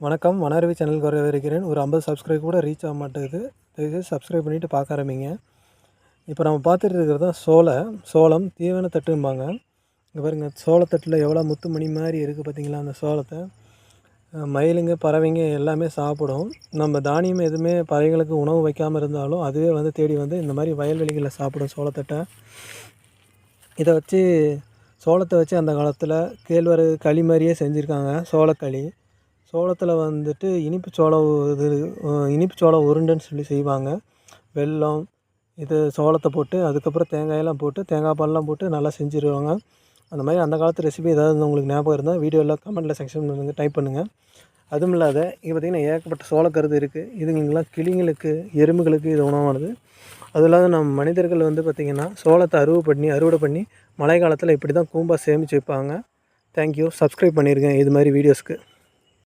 வணக்கம். வனருவி சேனலுக்கு வரவேற்கிறேன். ஒரு 50 சப்ஸ்கிரைப் கூட ரீச் ஆக மாட்டேங்குது. தயவுசெய்து சப்ஸ்கிரைப் பண்ணிவிட்டு பார்க்க ஆரம்பிங்க. இப்போ நம்ம பார்த்துட்டு இருக்கிறது தான் சோளம் தீவன தட்டும்பாங்க. இங்கே பாருங்கள், சோளத்தட்டில் எவ்வளோ முத்து மணி மாதிரி இருக்குது பார்த்தீங்களா? அந்த சோளத்தை மயிலுங்க, பறவைங்க எல்லாமே சாப்பிடும். நம்ம தானியம் எதுவுமே பறவைகளுக்கு உணவு வைக்காமல் இருந்தாலும் அதுவே வந்து தேடி வந்து இந்த மாதிரி வயல்வெளிகளில் சாப்பிடும் சோளத்தட்டை. இதை வச்சு சோளத்தை வச்சு அந்த காலத்தில் கேழ்வரகு களி மாதிரியே செஞ்சுருக்காங்க. சோளக்களி. சோளத்தில் வந்துட்டு இனிப்பு சோளம் உருண்டைன்னு சொல்லி செய்வாங்க. வெல்லம், இது சோளத்தை போட்டு அதுக்கப்புறம் தேங்காயெல்லாம் போட்டு தேங்காய் பால்லாம் போட்டு நல்லா செஞ்சுருவாங்க. அந்த மாதிரி அந்த காலத்து ரெசிபி ஏதாவது உங்களுக்கு ஞாபகம் இருந்தால் வீடியோவில் கமெண்ட்டில் செக்ஷன் பண்ணுங்கள், டைப் பண்ணுங்கள். அதுவும் இல்லாத இங்கே பார்த்திங்கன்னா ஏகப்பட்ட சோளக்கருது இருக்குது. இதுங்கெல்லாம் கிளிங்களுக்கு, எறும்புகளுக்கு இது உணவானது. அதுவும் இல்லாத நம்ம மனிதர்கள் வந்து பார்த்திங்கன்னா சோளத்தை அறுவடை பண்ணி மழை காலத்தில் இப்படி தான் கூம்பாக சேமித்து வைப்பாங்க. தேங்க்யூ. சப்ஸ்கிரைப் பண்ணியிருக்கேன் இது மாதிரி வீடியோஸ்க்கு.